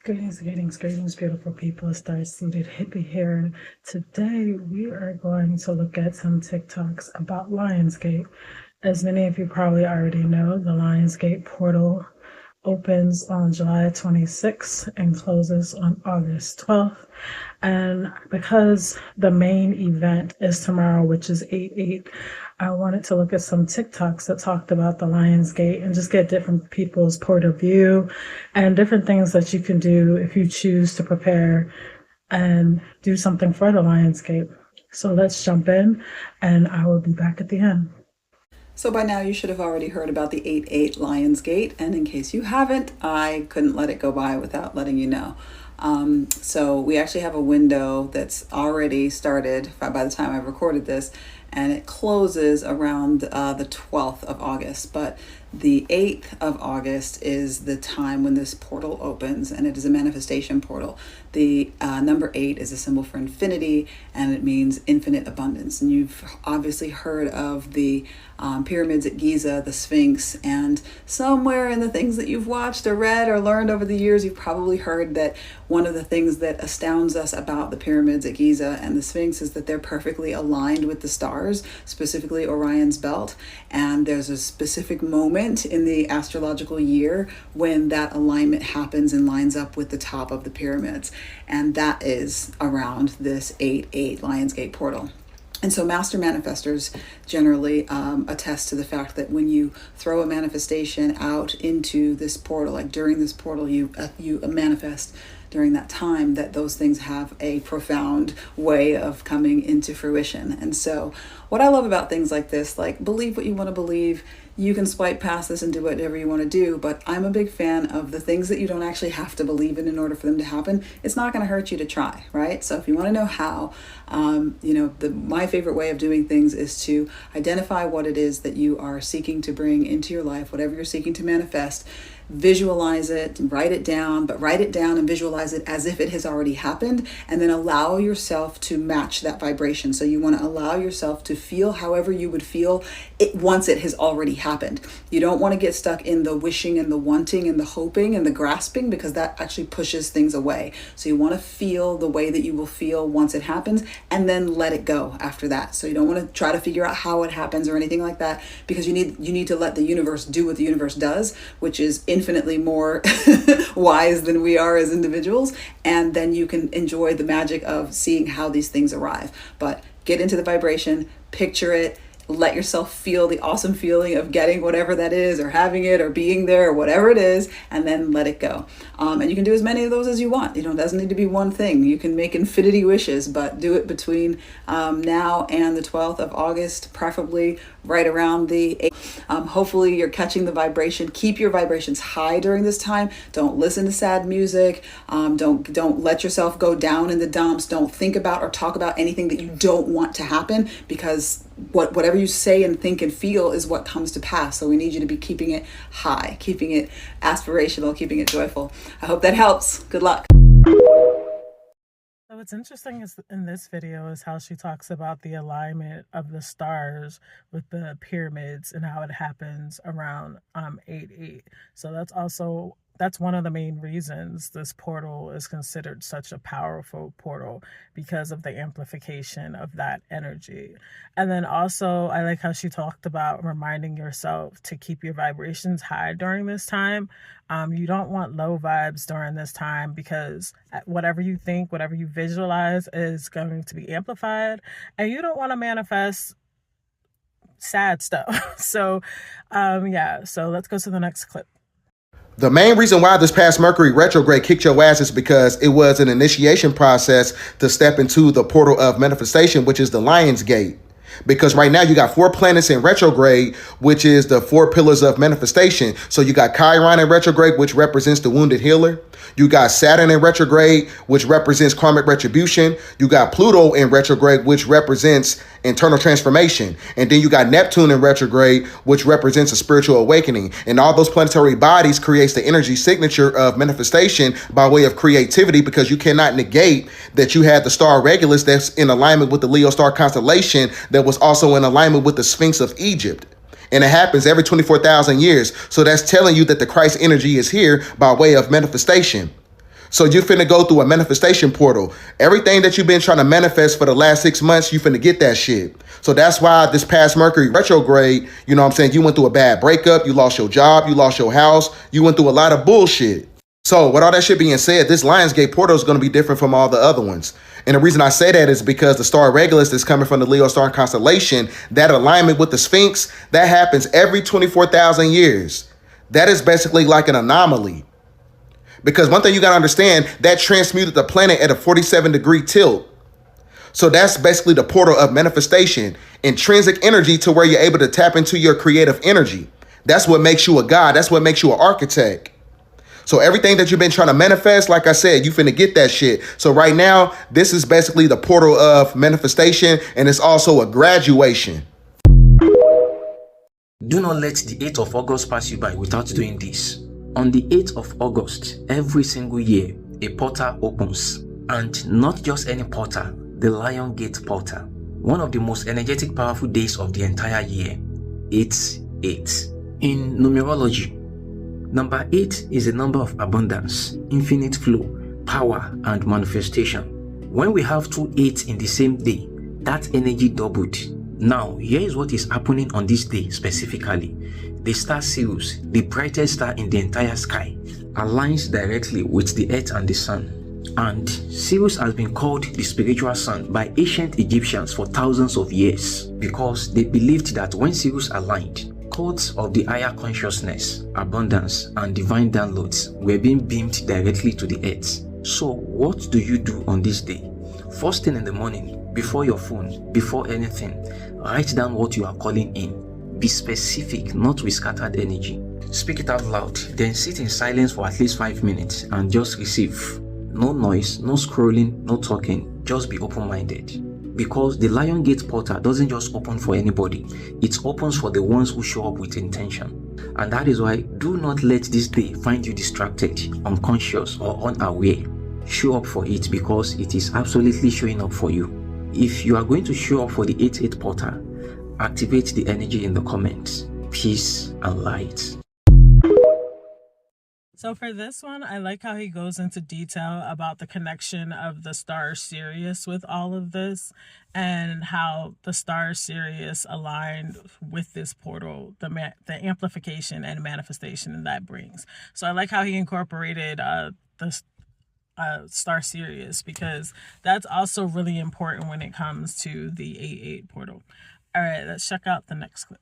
Greetings, beautiful people. Star-seated hippie here. Today, we are going to look at some TikToks about Lionsgate. As many of you probably already know, the Lionsgate portal opens on July 26th and closes on August 12th. And because the main event is tomorrow, which is 8/8, I wanted to look at some TikToks that talked about the Lionsgate and just get different people's point of view and different things that you can do if you choose to prepare and do something for the Lionsgate. So let's jump in, and I will be back at the end. So by now you should have already heard about the 8/8 Lionsgate, and in case you haven't, I couldn't let it go by without letting you know. So we actually have a window that's already started by the time I've recorded this, and it closes around the 12th of August. But the 8th of August is the time when this portal opens, and it is a manifestation portal. The number 8 is a symbol for infinity, and it means infinite abundance. And you've obviously heard of the pyramids at Giza, the Sphinx, and somewhere in the things that you've watched or read or learned over the years, you've probably heard that one of the things that astounds us about the pyramids at Giza and the Sphinx is that they're perfectly aligned with the stars, specifically Orion's belt. And there's a specific moment in the astrological year when that alignment happens and lines up with the top of the pyramids. And that is around this 8/8 Lionsgate portal. And so master manifestors generally attest to the fact that when you throw a manifestation out into this portal, like during this portal, you manifest during that time, that those things have a profound way of coming into fruition. And so what I love about things like this, like believe what you want to believe, you can swipe past this and do whatever you want to do, but I'm a big fan of the things that you don't actually have to believe in order for them to happen. It's not going to hurt you to try, right? So if you want to know how, my favorite way of doing things is to identify what it is that you are seeking to bring into your life, whatever you're seeking to manifest. Visualize it, write it down, but write it down and visualize it as if it has already happened, and then allow yourself to match that vibration. So you want to allow yourself to feel however you would feel it once it has already happened. You don't want to get stuck in the wishing and the wanting and the hoping and the grasping, because that actually pushes things away. So you want to feel the way that you will feel once it happens, and then let it go after that. So you don't want to try to figure out how it happens or anything like that, because you need to let the universe do what the universe does, which is infinitely more wise than we are as individuals. And then you can enjoy the magic of seeing how these things arrive. But get into the vibration, picture it, let yourself feel the awesome feeling of getting whatever that is, or having it, or being there, or whatever it is, and then let it go. And you can do as many of those as you want. It doesn't need to be one thing. You can make infinity wishes, but do it between now and the 12th of August, preferably right around the 8th. Hopefully you're catching the vibration. Keep your vibrations high during this time. Don't listen to sad music. Don't let yourself go down in the dumps. Don't think about or talk about anything that you don't want to happen, because whatever you say and think and feel is what comes to pass. So we need you to be keeping it high, keeping it aspirational, keeping it joyful. I hope that helps. Good luck. So what's interesting is in this video is how she talks about the alignment of the stars with the pyramids and how it happens around 8/8. So that's one of the main reasons this portal is considered such a powerful portal, because of the amplification of that energy. And then also, I like how she talked about reminding yourself to keep your vibrations high during this time. You don't want low vibes during this time, because whatever you think, whatever you visualize is going to be amplified, and you don't want to manifest sad stuff. So let's go to the next clip. The main reason why this past Mercury retrograde kicked your ass is because it was an initiation process to step into the portal of manifestation, which is the Lion's Gate. Because right now you got 4 planets in retrograde, which is the 4 pillars of manifestation. So you got Chiron in retrograde, which represents the wounded healer. You got Saturn in retrograde, which represents karmic retribution. You got Pluto in retrograde, which represents internal transformation. And then you got Neptune in retrograde, which represents a spiritual awakening. And all those planetary bodies creates the energy signature of manifestation by way of creativity, because you cannot negate that you had the star Regulus that's in alignment with the Leo star constellation that was also in alignment with the Sphinx of Egypt. And it happens every 24,000 years. So that's telling you that the Christ energy is here by way of manifestation. So you finna go through a manifestation portal. Everything that you've been trying to manifest for the last 6 months, you finna get that shit. So that's why this past Mercury retrograde, you know what I'm saying, you went through a bad breakup, you lost your job, you lost your house, you went through a lot of bullshit. So with all that shit being said, this Lionsgate portal is going to be different from all the other ones. And the reason I say that is because the star Regulus that's coming from the Leo star constellation, that alignment with the Sphinx, that happens every 24,000 years. That is basically like an anomaly. Because one thing you got to understand, that transmuted the planet at a 47-degree tilt. So that's basically the portal of manifestation, intrinsic energy to where you're able to tap into your creative energy. That's what makes you a god. That's what makes you an architect. So everything that you've been trying to manifest, like I said, you finna get that shit. So right now, this is basically the portal of manifestation, and it's also a graduation. Do not let the 8th of August pass you by without doing this. On the 8th of August, every single year, a portal opens. And not just any portal, the Lion Gate portal. One of the most energetic, powerful days of the entire year. It's 8. In numerology, number 8 is a number of abundance, infinite flow, power, and manifestation. When we have two 8s in the same day, that energy doubled. Now, here is what is happening on this day specifically. The star Sirius, the brightest star in the entire sky, aligns directly with the earth and the sun. And Sirius has been called the spiritual sun by ancient Egyptians for thousands of years because they believed that when Sirius aligned, codes of the higher consciousness, abundance, and divine downloads were being beamed directly to the earth. So what do you do on this day? First thing in the morning, before your phone, before anything, write down what you are calling in. Be specific, not with scattered energy. Speak it out loud, then sit in silence for at least 5 minutes and just receive. No noise, no scrolling, no talking, just be open-minded. Because the Lion Gate portal doesn't just open for anybody, it opens for the ones who show up with intention. And that is why do not let this day find you distracted, unconscious, or unaware. Show up for it because it is absolutely showing up for you. If you are going to show up for the 8-8 portal, activate the energy in the comments. Peace and light. So for this one, I like how he goes into detail about the connection of the star Sirius with all of this and how the star Sirius aligned with this portal, the amplification and manifestation that brings. So I like how he incorporated the star Sirius because that's also really important when it comes to the 8-8 portal. All right, let's check out the next clip.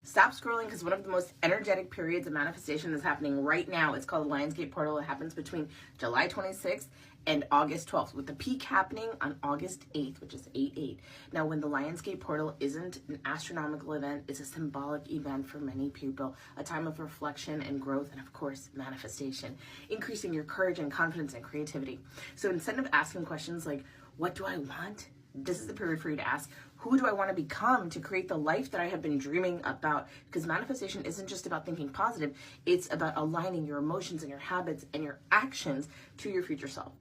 Stop scrolling because one of the most energetic periods of manifestation is happening right now. It's called the Lionsgate Portal. It happens between July 26th and August 12th, with the peak happening on August 8th, which is 8-8. Now, when the Lionsgate Portal isn't an astronomical event, it's a symbolic event for many people, a time of reflection and growth, and of course, manifestation, increasing your courage and confidence and creativity. So instead of asking questions like, what do I want? This is the period for you to ask, who do I want to become to create the life that I have been dreaming about? Because manifestation isn't just about thinking positive. It's about aligning your emotions and your habits and your actions to your future self.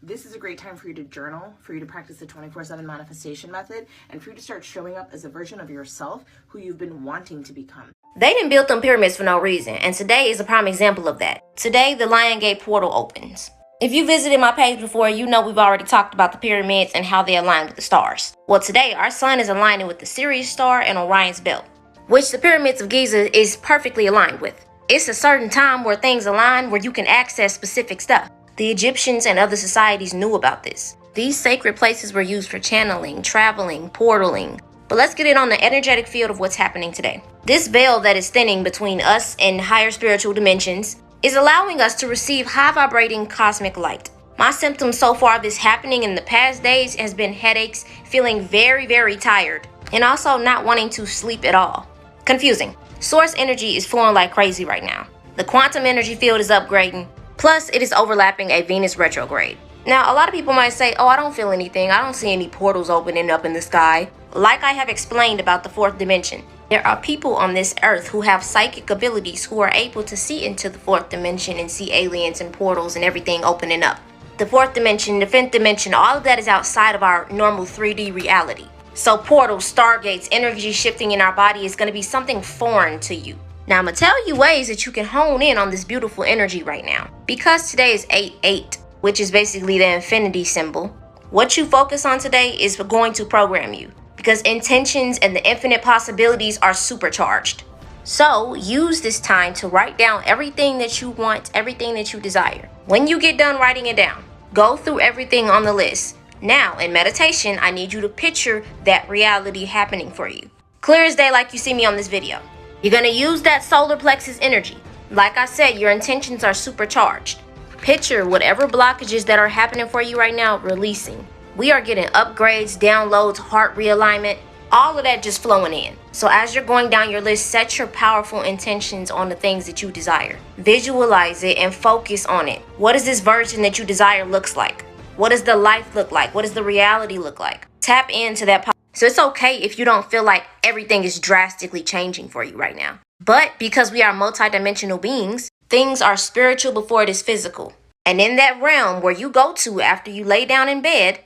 This is a great time for you to journal, for you to practice the 24/7 manifestation method, and for you to start showing up as a version of yourself who you've been wanting to become. They didn't build them pyramids for no reason, and today is a prime example of that. Today, the Lion Gate portal opens. If you visited my page before, you know we've already talked about the pyramids and how they align with the stars. Well, today, our sun is aligning with the Sirius star and Orion's belt, which the pyramids of Giza is perfectly aligned with. It's a certain time where things align where you can access specific stuff. The Egyptians and other societies knew about this. These sacred places were used for channeling, traveling, portaling. But let's get in on the energetic field of what's happening today. This veil that is thinning between us and higher spiritual dimensions is allowing us to receive high vibrating cosmic light. My symptoms so far of this happening in the past days has been headaches, feeling very, very tired, and also not wanting to sleep at all. Confusing. Source energy is flowing like crazy right now. The quantum energy field is upgrading, plus it is overlapping a Venus retrograde. Now, a lot of people might say, oh, I don't feel anything. I don't see any portals opening up in the sky. Like I have explained about the fourth dimension, there are people on this earth who have psychic abilities who are able to see into the fourth dimension and see aliens and portals and everything opening up. The fourth dimension, the fifth dimension, all of that is outside of our normal 3D reality. So portals, stargates, energy shifting in our body is going to be something foreign to you. Now, I'm going to tell you ways that you can hone in on this beautiful energy right now. Because today is 8-8, which is basically the infinity symbol. What you focus on today is going to program you, because intentions and the infinite possibilities are supercharged. So use this time to write down everything that you want, everything that you desire. When you get done writing it down, go through everything on the list. Now, in meditation, I need you to picture that reality happening for you. Clear as day, like you see me on this video. You're going to use that solar plexus energy. Like I said, your intentions are supercharged. Picture whatever blockages that are happening for you right now releasing. We are getting upgrades, downloads, heart realignment, all of that just flowing in. So as you're going down your list, set your powerful intentions on the things that you desire. Visualize it and focus on it. What does this version that you desire looks like? What does the life look like? What does the reality look like? Tap into that. So it's okay if you don't feel like everything is drastically changing for you right now. But because we are multidimensional beings, things are spiritual before it is physical. And in that realm where you go to after you lay down in bed,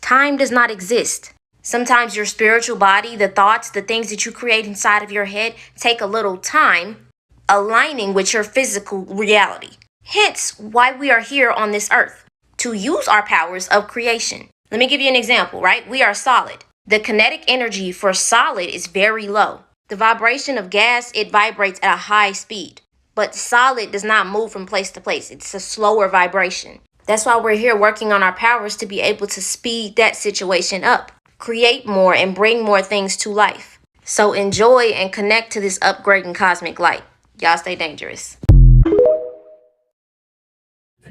time does not exist. Sometimes your spiritual body, the thoughts, the things that you create inside of your head take a little time aligning with your physical reality. Hence why we are here on this earth, to use our powers of creation. Let me give you an example, right? We are solid. The kinetic energy for solid is very low. The vibration of gas, it vibrates at a high speed. But solid does not move from place to place. It's a slower vibration. That's why we're here working on our powers to be able to speed that situation up, create more, and bring more things to life. So enjoy and connect to this upgrading cosmic light. Y'all stay dangerous.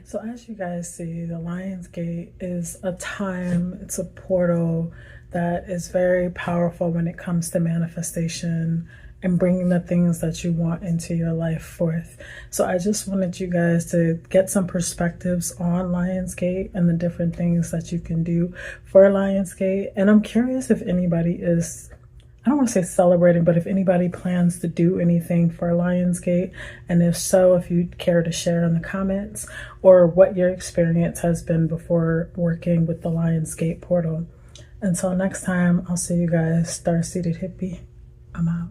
So as you guys see, the Lion's Gate is a time, it's a portal that is very powerful when it comes to manifestation and bringing the things that you want into your life forth. So I just wanted you guys to get some perspectives on Lionsgate and the different things that you can do for Lionsgate. And I'm curious if anybody is, I don't want to say celebrating, but if anybody plans to do anything for Lionsgate, and if so, if you'd care to share in the comments, or what your experience has been before working with the Lionsgate portal. Until next time, I'll see you guys. Star-Seated Hippie, I'm out.